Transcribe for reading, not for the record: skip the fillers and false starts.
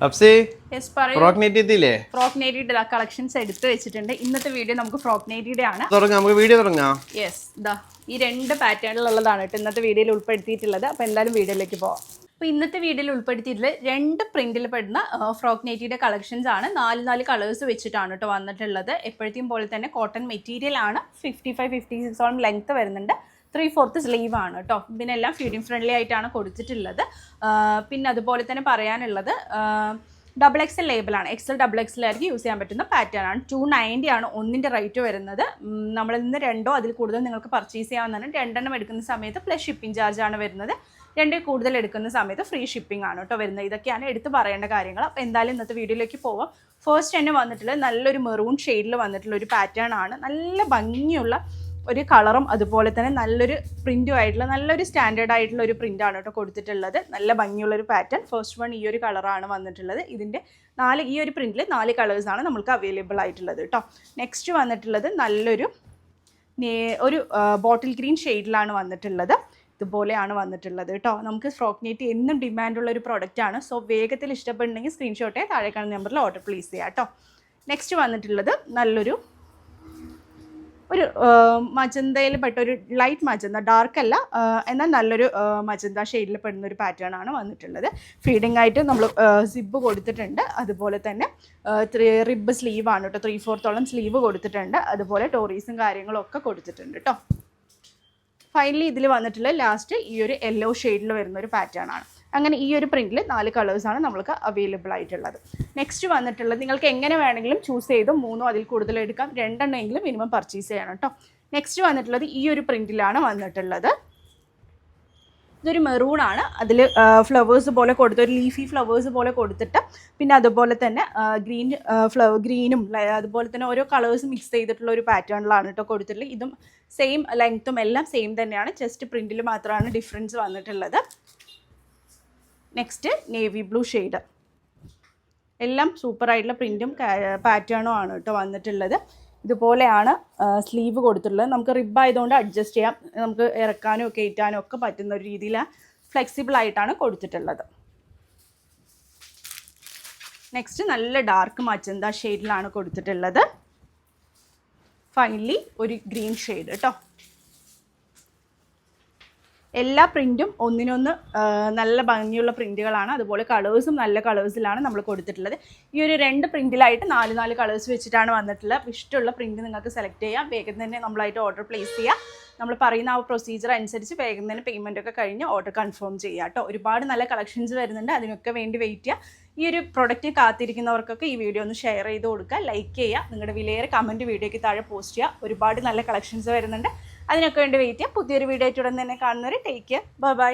അപ്സി yes പറയൂ. Frock nighty എത്തിയില്ലേ? Frock നൈറ്റിയുടെ കളക്ഷൻസ് എടുത്ത് വെച്ചിട്ടുണ്ട്. ഇന്നത്തെ വീഡിയോ നമുക്ക് ഫ്രോക്ക് നൈറ്റിയുടെ ആണ്. നമുക്ക് വീഡിയോ തുടങ്ങാം. യെസ് ദാ ഈ രണ്ട് പാറ്റേണിലുള്ളതാണ് കേട്ടോ ഇന്നത്തെ വീഡിയോയിൽ ഉൾപ്പെടുത്തിയിട്ടുള്ളത്. അപ്പോൾ എന്തായാലും വീഡിയോയിലേക്ക് പോവാം. അപ്പോൾ ഇന്നത്തെ വീഡിയോയിൽ ഉൾപ്പെടുത്തിയിട്ടുള്ള രണ്ട് പ്രിന്റിൽ പെടുന്ന ഫ്രോക്ക് നൈറ്റിയുടെ കളക്ഷൻസ് ആണ്. 4 കളേഴ്സ് വെച്ചിട്ടാണ് കേട്ടോ വന്നിട്ടുള്ളത്. എപ്പോഴത്തെയും പോലെ തന്നെ കോട്ടൺ മെറ്റീരിയൽ ആണ്. 55-56 ലെങ്ത് വരുന്നുണ്ട്. 3/4 സ്ലീവ് ആണ് കേട്ടോ. ഇതിനെല്ലാം ഫീഡിങ് ഫ്രണ്ട്ലി ആയിട്ടാണ് കൊടുത്തിട്ടുള്ളത്. പിന്നെ അതുപോലെ തന്നെ പറയാനുള്ളത് XXL ലേബിളാണ്. XL ആയിരിക്കും യൂസ് ചെയ്യാൻ പറ്റുന്ന പാറ്റേൺ ആണ്. 290 ആണ് ഒന്നിൻ്റെ റേറ്റ് വരുന്നത്. നമ്മളിൽ നിന്ന് രണ്ടോ അതിൽ കൂടുതൽ നിങ്ങൾക്ക് പർച്ചേസ് ചെയ്യാവുന്നതാണ്. 2 എടുക്കുന്ന സമയത്ത് പ്ലസ് ഷിപ്പിംഗ് ചാർജ് ആണ് വരുന്നത്. 2 കൂടുതൽ എടുക്കുന്ന സമയത്ത് ഫ്രീ ഷിപ്പിംഗ് ആണ് കേട്ടോ വരുന്നത്. ഇതൊക്കെയാണ് എടുത്ത് പറയേണ്ട കാര്യങ്ങൾ. അപ്പോൾ എന്തായാലും ഇന്നത്തെ വീഡിയോയിലേക്ക് പോവാം. ഫസ്റ്റ് തന്നെ വന്നിട്ടുള്ളത് നല്ലൊരു മെറൂൺ ഷെയ്ഡിൽ വന്നിട്ടുള്ള ഒരു പാറ്റേൺ ആണ്. നല്ല ഭംഗിയുള്ള ഒരു കളറും അതുപോലെ തന്നെ നല്ലൊരു പ്രിൻറ്റും ആയിട്ടുള്ള നല്ലൊരു സ്റ്റാൻഡേർഡ് ആയിട്ടുള്ള ഒരു പ്രിൻ്റാണ് കേട്ടോ കൊടുത്തിട്ടുള്ളത്. നല്ല ഭംഗിയുള്ളൊരു പാറ്റേൺ. ഫസ്റ്റ് വൺ ഈ ഒരു കളറാണ് വന്നിട്ടുള്ളത്. ഇതിൻ്റെ ഈ ഒരു പ്രിൻറ്റിൽ 4 കളേഴ്സാണ് നമുക്ക് അവൈലബിൾ ആയിട്ടുള്ളത് കേട്ടോ. നെക്സ്റ്റ് വന്നിട്ടുള്ളത് നല്ലൊരു ബോട്ടിൽ ഗ്രീൻ ഷെയ്ഡിലാണ് വന്നിട്ടുള്ളത്. ഇതുപോലെയാണ് വന്നിട്ടുള്ളത് കേട്ടോ. നമുക്ക് ഫ്രോക്ക് നൈറ്റി എന്നും ഡിമാൻഡുള്ള ഒരു പ്രൊഡക്റ്റാണ്. സോ വേഗത്തിൽ ഇഷ്ടപ്പെടുന്നെങ്കിൽ സ്ക്രീൻഷോട്ടേ താഴെ കാണുന്ന നമ്പറിൽ ഓർഡർ പ്ലേസ് ചെയ്യാം കേട്ടോ. നെക്സ്റ്റ് വന്നിട്ടുള്ളത് നല്ലൊരു മജന്തയിൽ പെട്ട ഒരു ലൈറ്റ് മജന്ത, ഡാർക്ക് അല്ല എന്നാൽ നല്ലൊരു മജന്ത ഷെയ്ഡിൽ പെടുന്ന ഒരു പാറ്റേൺ ആണ് വന്നിട്ടുള്ളത്. ഫീഡിങ് ആയിട്ട് നമ്മൾ സിബ് കൊടുത്തിട്ടുണ്ട്. അതുപോലെ തന്നെ റിബ് സ്ലീവ് ആണ് കേട്ടോ. 3/4 സ്ലീവ് കൊടുത്തിട്ടുണ്ട്. അതുപോലെ ടോറീസും കാര്യങ്ങളും ഒക്കെ കൊടുത്തിട്ടുണ്ട് കേട്ടോ. ഫൈനലി ഇതിൽ വന്നിട്ടുള്ള ലാസ്റ്റ് ഈ ഒരു യെല്ലോ ഷെയ്ഡിൽ വരുന്ന ഒരു പാറ്റേൺ ആണ്. അങ്ങനെ ഈ ഒരു പ്രിൻറ്റിൽ 4 കളേഴ്സാണ് നമ്മൾക്ക് അവൈലബിൾ ആയിട്ടുള്ളത്. നെക്സ്റ്റ് വന്നിട്ടുള്ളത് നിങ്ങൾക്ക് എങ്ങനെ വേണമെങ്കിലും ചൂസ് ചെയ്ത് 3 അതിൽ കൂടുതൽ എടുക്കാം. 2 എങ്കിലും മിനിമം പർച്ചേസ് ചെയ്യണം കേട്ടോ. നെക്സ്റ്റ് വന്നിട്ടുള്ളത് ഈ ഒരു പ്രിൻറ്റിലാണ് വന്നിട്ടുള്ളത്. ഇതൊരു മെറൂൺ ആണ്. അതിൽ ഫ്ലവേഴ്സ് പോലെ കൊടുത്ത് ഒരു ലീഫി ഫ്ലവേഴ്സ് പോലെ കൊടുത്തിട്ട് പിന്നെ അതുപോലെ തന്നെ ഗ്രീനും അതുപോലെ തന്നെ ഓരോ കളേഴ്സ് മിക്സ് ചെയ്തിട്ടുള്ള ഒരു പാറ്റേണിലാണ് കേട്ടോ കൊടുത്തിട്ടുള്ളത്. ഇതും സെയിം ലെങ്ത്തും എല്ലാം സെയിം തന്നെയാണ്. ജസ്റ്റ് പ്രിൻറ്റിൽ മാത്രമാണ് ഡിഫറൻസ് വന്നിട്ടുള്ളത്. Next navy blue shade. എല്ലാം സൂപ്പറായിട്ടുള്ള പ്രിൻറ്റും പാറ്റേണും ആണ് കേട്ടോ വന്നിട്ടുള്ളത്. ഇതുപോലെയാണ് സ്ലീവ് കൊടുത്തിട്ടുള്ളത്. നമുക്ക് റിബ് ആയതുകൊണ്ട് അഡ്ജസ്റ്റ് ചെയ്യാം. നമുക്ക് ഇറക്കാനും കയറ്റാനും ഒക്കെ പറ്റുന്ന ഒരു രീതിയിൽ ഫ്ലെക്സിബിൾ ആയിട്ടാണ് കൊടുത്തിട്ടുള്ളത്. നെക്സ്റ്റ് നല്ല ഡാർക്ക് മജന്ത ഷെയ്ഡിലാണ് കൊടുത്തിട്ടുള്ളത്. ഫൈനലി ഒരു ഗ്രീൻ ഷെയ്ഡ് കേട്ടോ. എല്ലാ പ്രിൻറ്റും ഒന്നിനൊന്ന് നല്ല ഭംഗിയുള്ള പ്രിൻറ്റുകളാണ്. അതുപോലെ കളേഴ്സും നല്ല കളേഴ്സിലാണ് നമ്മൾ കൊടുത്തിട്ടുള്ളത്. ഈ ഒരു 2 പ്രിൻറ്റിലായിട്ട് 4 കളേഴ്സ് വെച്ചിട്ടാണ് വന്നിട്ടുള്ളത്. ഇഷ്ടമുള്ള പ്രിൻറ്റ് നിങ്ങൾക്ക് സെലക്ട് ചെയ്യാം. വേഗം തന്നെ നമ്മളായിട്ട് ഓർഡർ പ്ലേസ് ചെയ്യുക. നമ്മൾ പറയുന്ന ആ പ്രൊസീജിയർ അനുസരിച്ച് വേഗം തന്നെ പേയ്മെൻ്റ് ഒക്കെ കഴിഞ്ഞ് ഓർഡർ കൺഫേം ചെയ്യുക കേട്ടോ. ഒരുപാട് നല്ല കളക്ഷൻസ് വരുന്നുണ്ട്. അതിനൊക്കെ വേണ്ടി വെയിറ്റ് ചെയ്യുക. ഈ ഒരു പ്രൊഡക്റ്റ് കാത്തിരിക്കുന്നവർക്കൊക്കെ ഈ വീഡിയോ ഒന്ന് ഷെയർ ചെയ്ത് കൊടുക്കുക, ലൈക്ക് ചെയ്യുക, നിങ്ങളുടെ വിലയേറെ കമൻറ്റ് വീഡിയോയ്ക്ക് താഴെ പോസ്റ്റ് ചെയ്യുക. ഒരുപാട് നല്ല കളക്ഷൻസ് വരുന്നുണ്ട്. അതിനൊക്കെ വേണ്ടി വെയിറ്റ് ചെയ്യുക. പുതിയൊരു വീഡിയോ ആയിട്ട് ഉടൻ തന്നെ കാണുന്നവരെ ടേക്ക് കെയർ. ബൈ.